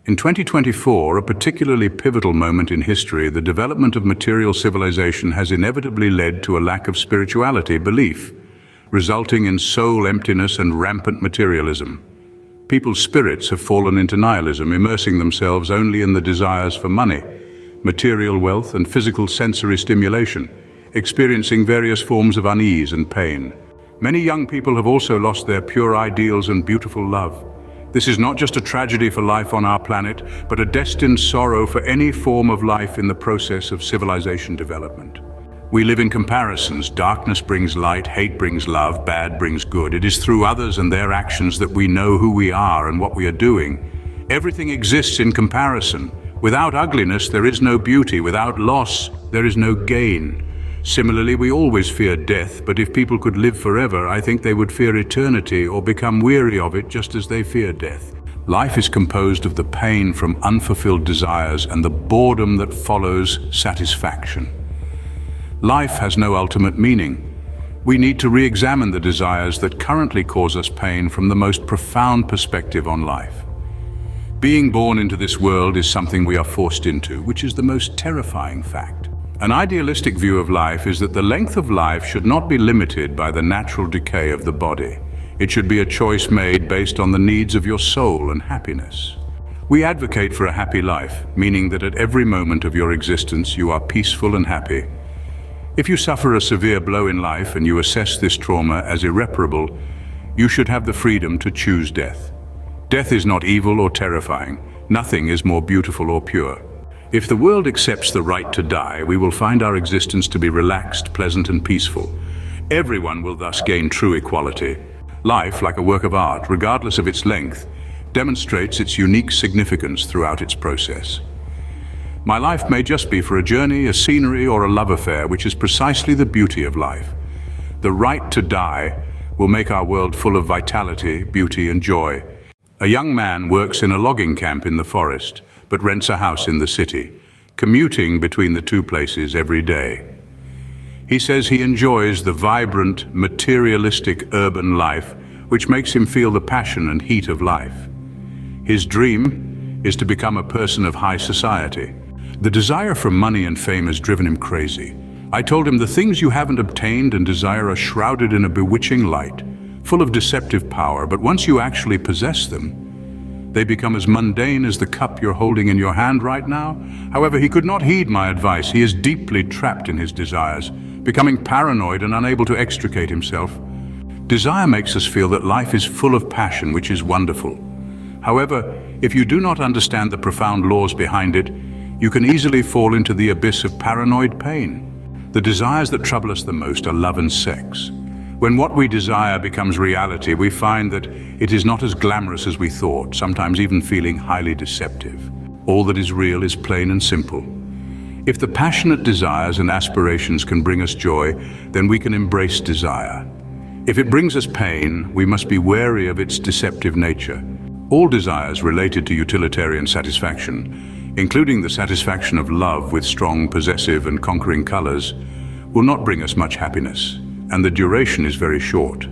In 2024, a particularly pivotal moment in history, the development of material civilization has inevitably led to a lack of spirituality belief, resulting in soul emptiness and rampant materialism. People's spirits have fallen into nihilism, immersing themselves only in the desires for money, material wealth, and physical sensory stimulation, experiencing various forms of unease and pain. Many young people have also lost their pure ideals and beautiful love. This is not just a tragedy for life on our planet, but a destined sorrow for any form of life in the process of civilization development. We live in comparisons. Darkness brings light, hate brings love, bad brings good. It is through others and their actions that we know who we are and what we are doing. Everything exists in comparison. Without ugliness, there is no beauty. Without loss, there is no gain. Similarly, we always fear death, but if people could live forever, I think they would fear eternity or become weary of it just as they fear death. Life is composed of the pain from unfulfilled desires and the boredom that follows satisfaction. Life has no ultimate meaning. We need to re-examine the desires that currently cause us pain from the most profound perspective on life. Being born into this world is something we are forced into, which is the most terrifying fact. An idealistic view of life is that the length of life should not be limited by the natural decay of the body. It should be a choice made based on the needs of your soul and happiness. We advocate for a happy life, meaning that at every moment of your existence you are peaceful and happy. If you suffer a severe blow in life and you assess this trauma as irreparable, you should have the freedom to choose death. Death is not evil or terrifying. Nothing is more beautiful or pure. If the world accepts the right to die, we will find our existence to be relaxed, pleasant, and peaceful. Everyone will thus gain true equality. Life, like a work of art, regardless of its length, demonstrates its unique significance throughout its process. My life may just be for a journey, a scenery, or a love affair, which is precisely the beauty of life. The right to die will make our world full of vitality, beauty, and joy. A young man works in a logging camp in the forest, but rents a house in the city, commuting between the two places every day. He says he enjoys the vibrant, materialistic urban life, which makes him feel the passion and heat of life. His dream is to become a person of high society. The desire for money and fame has driven him crazy. I told him the things you haven't obtained and desire are shrouded in a bewitching light, full of deceptive power, but once you actually possess them, they become as mundane as the cup you're holding in your hand right now. However, he could not heed my advice. He is deeply trapped in his desires, becoming paranoid and unable to extricate himself. Desire makes us feel that life is full of passion, which is wonderful. However, if you do not understand the profound laws behind it, you can easily fall into the abyss of paranoid pain. The desires that trouble us the most are love and sex. When what we desire becomes reality, we find that it is not as glamorous as we thought, sometimes even feeling highly deceptive. All that is real is plain and simple. If the passionate desires and aspirations can bring us joy, then we can embrace desire. If it brings us pain, we must be wary of its deceptive nature. All desires related to utilitarian satisfaction, including the satisfaction of love with strong, possessive, and conquering colors, will not bring us much happiness, and the duration is very short.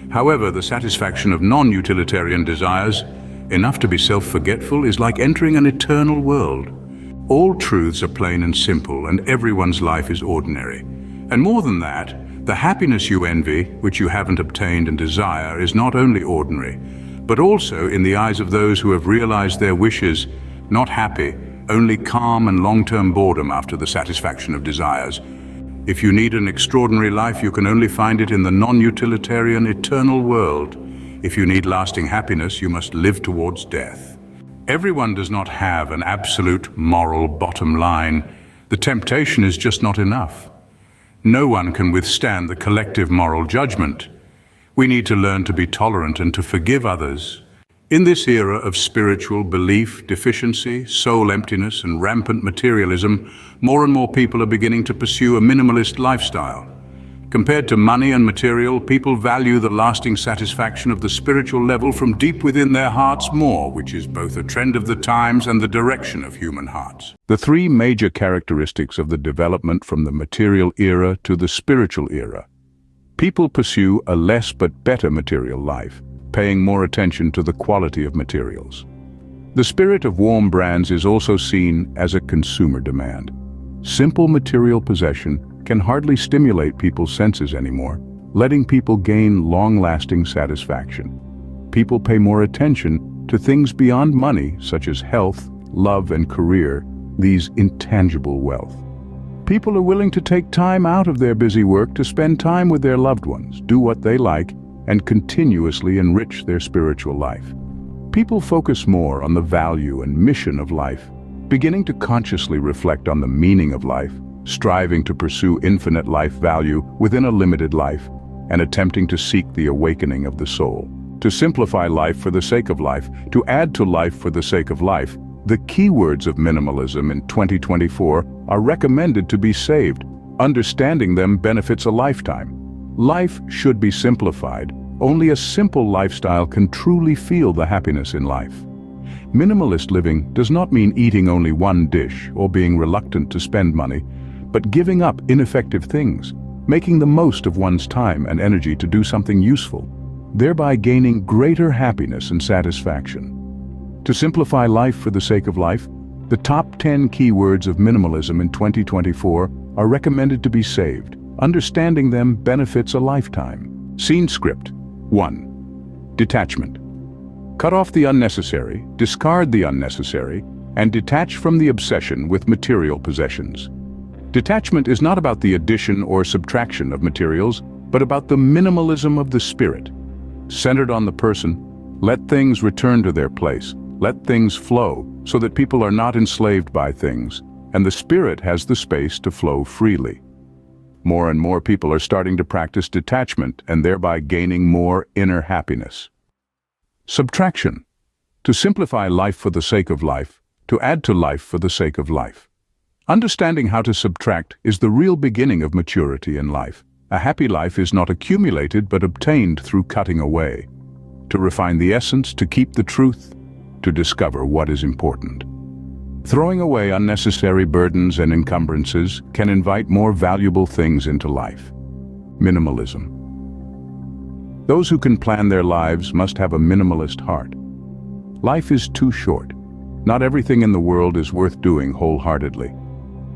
However, the satisfaction of non-utilitarian desires, enough to be self-forgetful, is like entering an eternal world. All truths are plain and simple, and everyone's life is ordinary. And more than that, the happiness you envy, which you haven't obtained and desire, is not only ordinary, but also, in the eyes of those who have realized their wishes, not happy, only calm and long-term boredom after the satisfaction of desires. If you need an extraordinary life, you can only find it in the non-utilitarian eternal world. If you need lasting happiness, you must live towards death. Everyone does not have an absolute moral bottom line. The temptation is just not enough. No one can withstand the collective moral judgment. We need to learn to be tolerant and to forgive others. In this era of spiritual belief, deficiency, soul emptiness, and rampant materialism, more and more people are beginning to pursue a minimalist lifestyle. Compared to money and material, people value the lasting satisfaction of the spiritual level from deep within their hearts more, which is both a trend of the times and the direction of human hearts. The three major characteristics of the development from the material era to the spiritual era. People pursue a less but better material life, paying more attention to the quality of materials. The spirit of warm brands is also seen as a consumer demand. Simple material possession can hardly stimulate people's senses anymore, letting people gain long-lasting satisfaction. People pay more attention to things beyond money, such as health, love, and career, these intangible wealth. People are willing to take time out of their busy work to spend time with their loved ones, do what they like, and continuously enrich their spiritual life. People focus more on the value and mission of life, beginning to consciously reflect on the meaning of life, striving to pursue infinite life value within a limited life, and attempting to seek the awakening of the soul. To simplify life for the sake of life, to add to life for the sake of life, the keywords of minimalism in 2024 are recommended to be saved. Understanding them benefits a lifetime. Life should be simplified. Only a simple lifestyle can truly feel the happiness in life. Minimalist living does not mean eating only one dish or being reluctant to spend money, but giving up ineffective things, making the most of one's time and energy to do something useful, thereby gaining greater happiness and satisfaction. To simplify life for the sake of life, the top 10 keywords of minimalism in 2024 are recommended to be saved. Understanding them benefits a lifetime. Scene script. 1. Detachment. Cut off the unnecessary, discard the unnecessary, and detach from the obsession with material possessions. Detachment is not about the addition or subtraction of materials, but about the minimalism of the spirit. Centered on the person, let things return to their place, let things flow, so that people are not enslaved by things, and the spirit has the space to flow freely. More and more people are starting to practice detachment and thereby gaining more inner happiness. Subtraction. To simplify life for the sake of life, to add to life for the sake of life. Understanding how to subtract is the real beginning of maturity in life. A happy life is not accumulated but obtained through cutting away. To refine the essence, to keep the truth, to discover what is important. Throwing away unnecessary burdens and encumbrances can invite more valuable things into life. Minimalism. Those who can plan their lives must have a minimalist heart. Life is too short. Not everything in the world is worth doing wholeheartedly.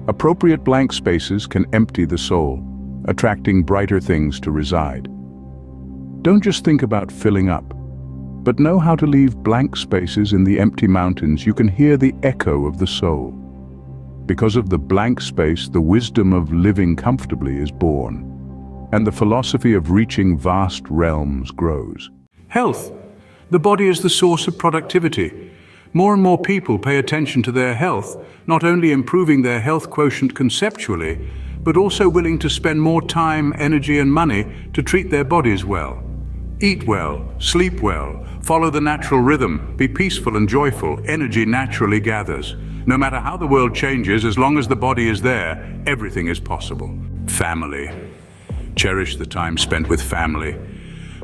Appropriate blank spaces can empty the soul, attracting brighter things to reside. Don't just think about filling up, but know how to leave blank spaces in the empty mountains. You can hear the echo of the soul. Because of the blank space, the wisdom of living comfortably is born, and the philosophy of reaching vast realms grows. Health. The body is the source of productivity. More and more people pay attention to their health, not only improving their health quotient conceptually, but also willing to spend more time, energy, and money to treat their bodies well. Eat well, sleep well, follow the natural rhythm, be peaceful and joyful. Energy naturally gathers. No matter how the world changes, as long as the body is there, everything is possible. Family. Cherish the time spent with family.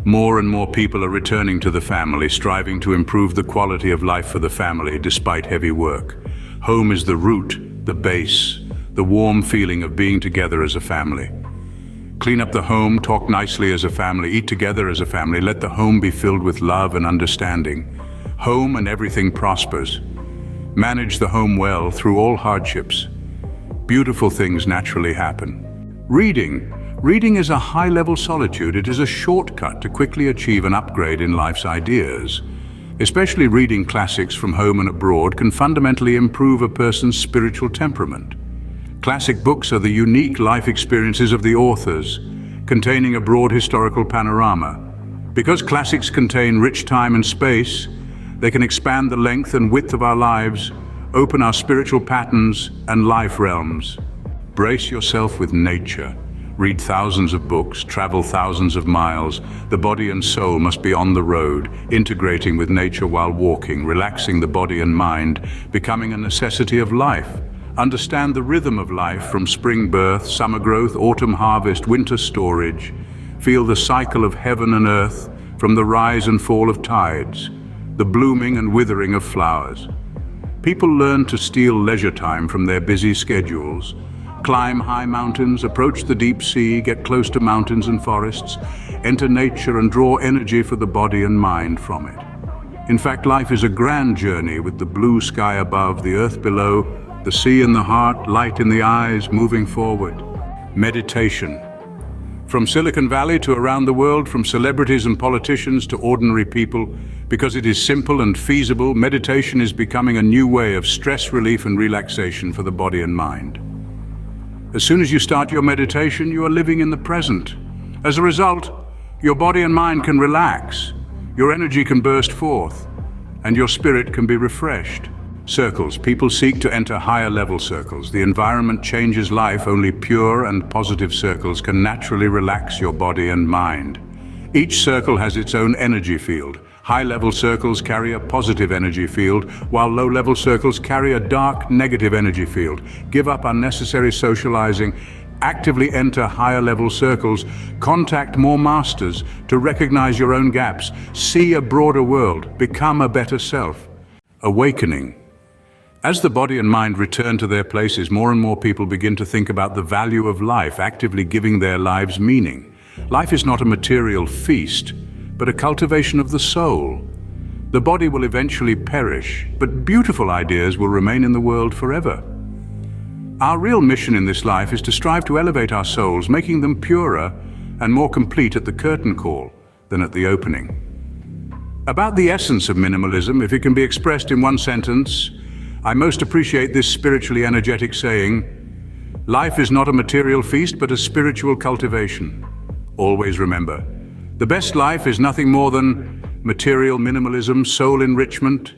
More and more people are returning to the family, striving to improve the quality of life for the family despite heavy work. Home is the root, the base, the warm feeling of being together as a family. Clean up the home, talk nicely as a family, eat together as a family. Let the home be filled with love and understanding. Home and everything prospers. Manage the home well through all hardships. Beautiful things naturally happen. Reading. Reading is a high-level solitude. It is a shortcut to quickly achieve an upgrade in life's ideas. Especially reading classics from home and abroad can fundamentally improve a person's spiritual temperament. Classic books are the unique life experiences of the authors, containing a broad historical panorama. Because classics contain rich time and space, they can expand the length and width of our lives, open our spiritual patterns and life realms. Brace yourself with nature. Read thousands of books, travel thousands of miles. The body and soul must be on the road, integrating with nature while walking, relaxing the body and mind, becoming a necessity of life. Understand the rhythm of life from spring birth, summer growth, autumn harvest, winter storage. Feel the cycle of heaven and earth from the rise and fall of tides, the blooming and withering of flowers. People learn to steal leisure time from their busy schedules, climb high mountains, approach the deep sea, get close to mountains and forests, enter nature and draw energy for the body and mind from it. In fact, life is a grand journey with the blue sky above, the earth below, the sea in the heart, light in the eyes, moving forward. Meditation. From Silicon Valley to around the world, from celebrities and politicians to ordinary people, because it is simple and feasible, meditation is becoming a new way of stress relief and relaxation for the body and mind. As soon as you start your meditation, you are living in the present. As a result, your body and mind can relax, your energy can burst forth, and your spirit can be refreshed. Circles. People seek to enter higher level circles. The environment changes life. Only pure and positive circles can naturally relax your body and mind. Each circle has its own energy field. High-level circles carry a positive energy field, while low-level circles carry a dark, negative energy field. Give up unnecessary socializing. Actively enter higher-level circles. Contact more masters to recognize your own gaps. See a broader world. Become a better self. Awakening. As the body and mind return to their places, more and more people begin to think about the value of life, actively giving their lives meaning. Life is not a material feast, but a cultivation of the soul. The body will eventually perish, but beautiful ideas will remain in the world forever. Our real mission in this life is to strive to elevate our souls, making them purer and more complete at the curtain call than at the opening. About the essence of minimalism, if it can be expressed in one sentence, I most appreciate this spiritually energetic saying: life is not a material feast, but a spiritual cultivation. Always remember, the best life is nothing more than material minimalism, soul enrichment,